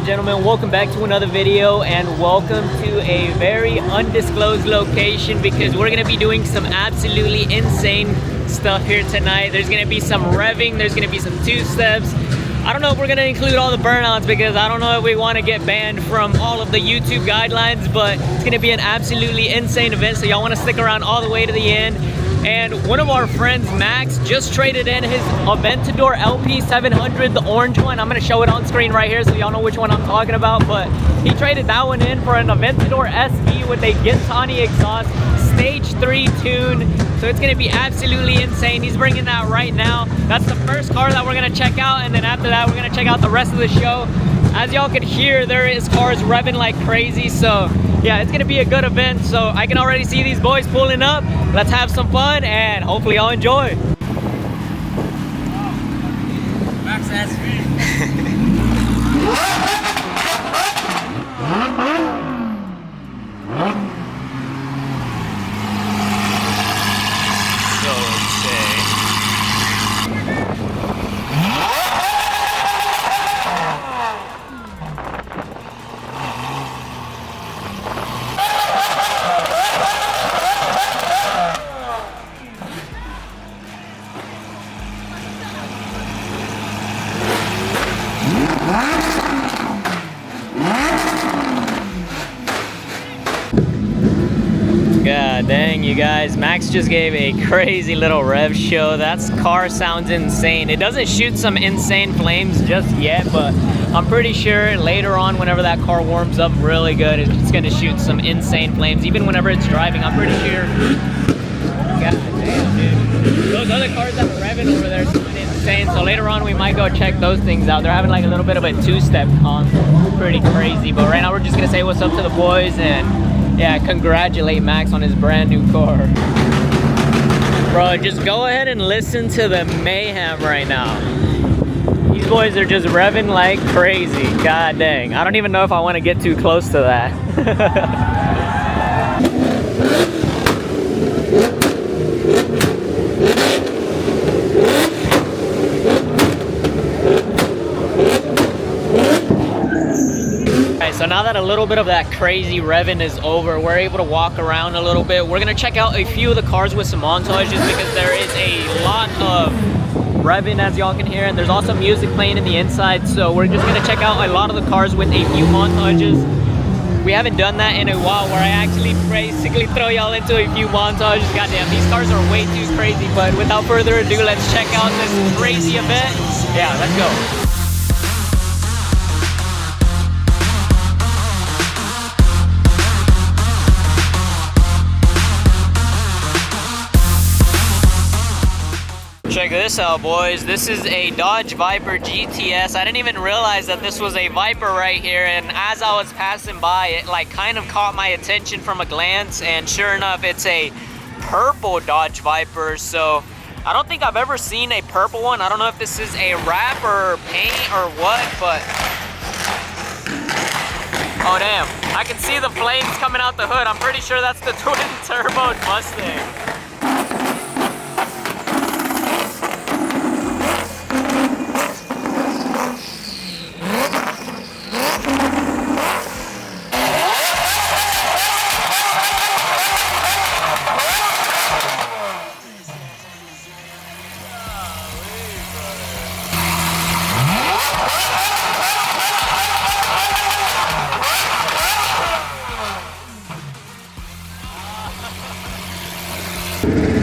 gentlemen, welcome back to another video, and welcome to a very undisclosed location because we're going to be doing some absolutely insane stuff here tonight. There's going to be some revving, there's going to be some two-steps. I don't know if we're going to include all the burnouts because I don't know if we want to get banned from all of the YouTube guidelines, but it's going to be an absolutely insane event, so y'all want to stick around all the way to the end. And one of our friends, Max, just traded in his Aventador LP700, the orange one. I'm going to show it on screen right here so y'all know which one I'm talking about. But he traded that one in for an Aventador SV with a Gintani exhaust, stage 3 tune. So it's going to be absolutely insane. He's bringing that right now. That's the first car that we're going to check out. And then after that, we're going to check out the rest of the show. As y'all could hear, there is cars revving like crazy. So yeah, it's gonna be a good event. So I can already see these boys pulling up. Let's have some fun and hopefully y'all enjoy. Max SV. God dang, you guys, Max just gave a crazy little rev show. That car sounds insane. It doesn't shoot some insane flames just yet, but I'm pretty sure later on, whenever that car warms up really good, it's gonna shoot some insane flames. Even whenever it's driving, I'm pretty sure. God damn, dude. Those other cars that are revving over there are doing insane. So later on, we might go check those things out. They're having like a little bit of a two-step con. Pretty crazy. But right now, we're just gonna say what's up to the boys and yeah, congratulate Max on his brand new car. Bro, just go ahead and listen to the mayhem right now. These boys are just revving like crazy. God dang. I don't even know if I want to get too close to that. So now that a little bit of that crazy revving is over, we're able to walk around a little bit. We're gonna check out a few of the cars with some montages because there is a lot of revving, as y'all can hear, and there's also music playing in the inside. So we're just gonna check out a lot of the cars with a few montages. We haven't done that in a while where I actually basically throw y'all into a few montages. Goddamn, these cars are way too crazy, but without further ado, let's check out this crazy event. Yeah, let's go. Check this out, boys. This is a Dodge Viper GTS. I didn't even realize that this was a Viper right here, and as I was passing by, it like kind of caught my attention from a glance, and sure enough, it's a purple Dodge Viper. So I don't think I've ever seen a purple one. I don't know if this is a wrap or paint or what, but oh damn, I can see the flames coming out the hood. I'm pretty sure that's the twin turbo Mustang.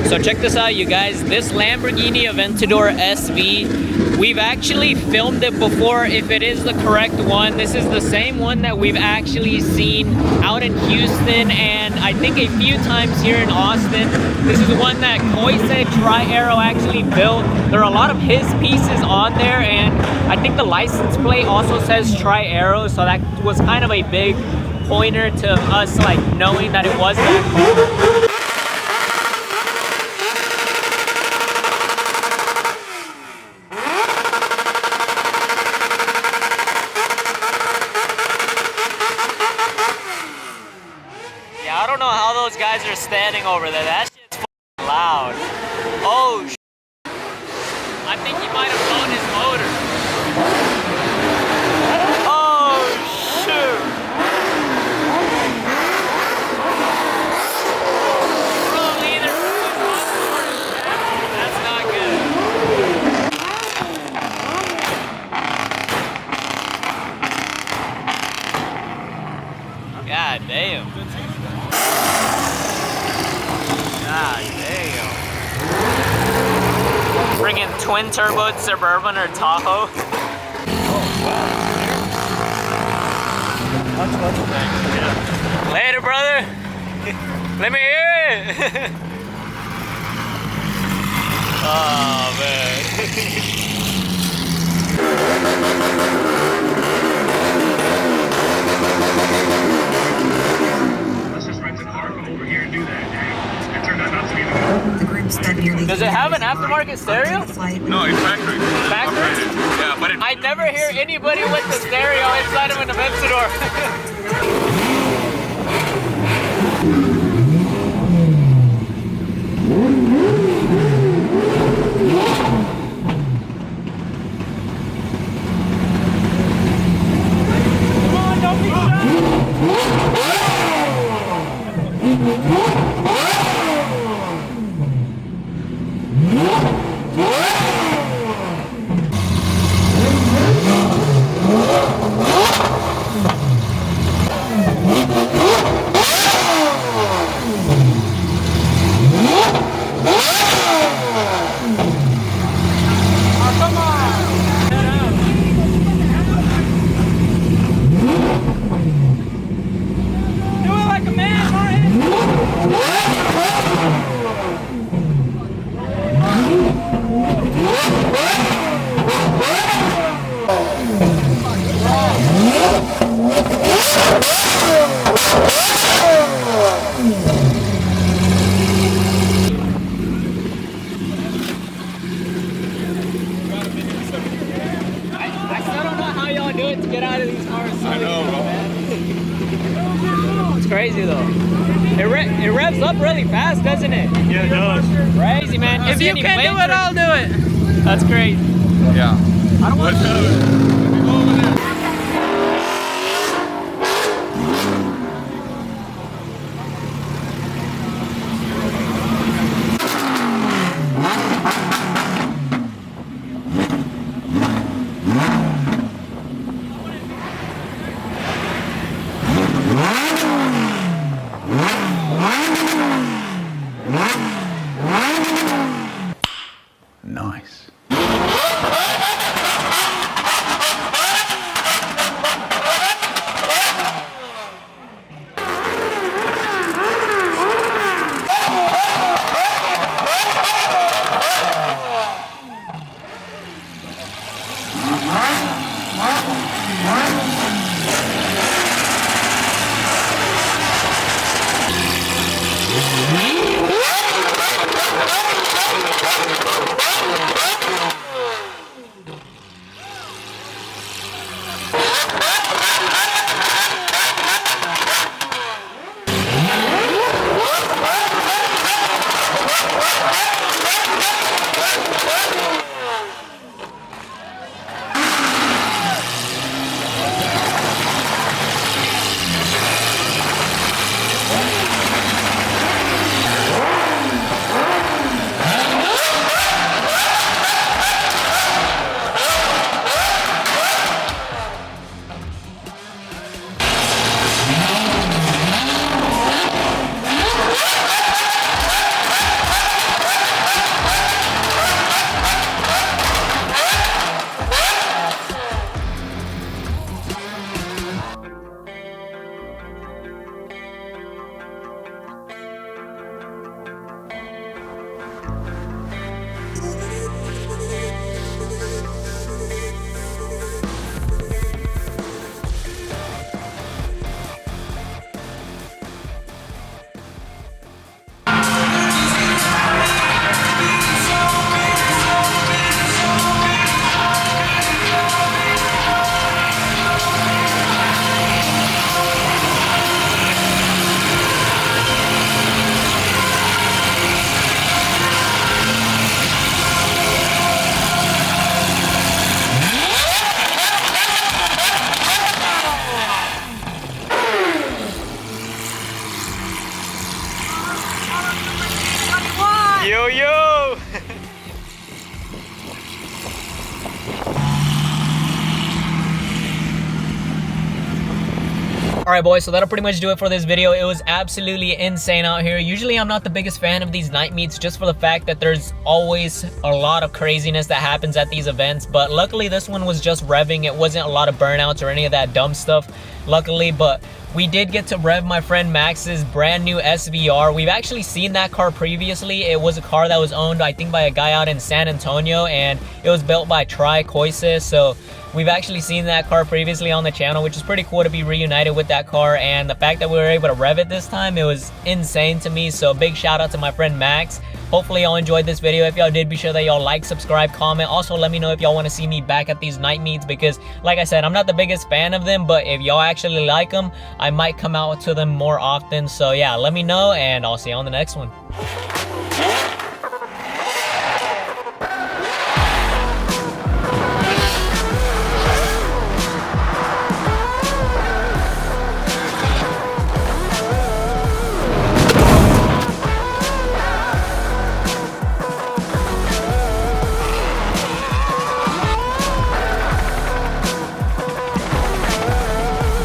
So check this out, you guys. This Lamborghini Aventador SV, we've actually filmed it before if it is the correct one. This is the same one that we've actually seen out in Houston and I think a few times here in Austin. This is the one that Koise Tri-Aero actually built. There are a lot of his pieces on there, and I think the license plate also says Tri-Aero, so that was kind of a big pointer to us, like knowing that it was that car. I don't know how those guys are standing over there. That shit's f***ing loud. Oh, I think he might have blown his motor. Oh, God damn. Friggin' twin turbo Suburban or Tahoe. Later, brother. Let me hear it. Oh, man. Let's just rent a car, go over here and do that. It turned out not to be the good. Does it have an aftermarket stereo? No, it's factory. Factory? Yeah, but I never hear anybody with the stereo inside of an Aventador. Come on, don't be shy. I still don't know how y'all do it to get out of these cars. I know, bro. It's crazy though. It revs up really fast, doesn't it? yeah, it does. Crazy, man. If you can do it, I'll do it. That's crazy. Yeah. I don't want to. Let me go over there. Nice. Yo, yo! Alright boys, so that'll pretty much do it for this video. It was absolutely insane out here. Usually I'm not the biggest fan of these night meets just for the fact that there's always a lot of craziness that happens at these events, but luckily this one was just revving. It wasn't a lot of burnouts or any of that dumb stuff, luckily, but we did get to rev my friend Max's brand new SVR. We've actually seen that car previously. It was a car that was owned, I think, by a guy out in San Antonio, and it was built by Tri-Coises, so we've actually seen that car previously on the channel, which is pretty cool to be reunited with that car, and the fact that we were able to rev it this time, it was insane to me. So big shout out to my friend Max. Hopefully y'all enjoyed this video. If y'all did, be sure that y'all like, subscribe, comment. Also, let me know if y'all want to see me back at these night meets, because like I said, I'm not the biggest fan of them, but if y'all actually like them, I might come out to them more often. So yeah, let me know, and I'll see you on the next one.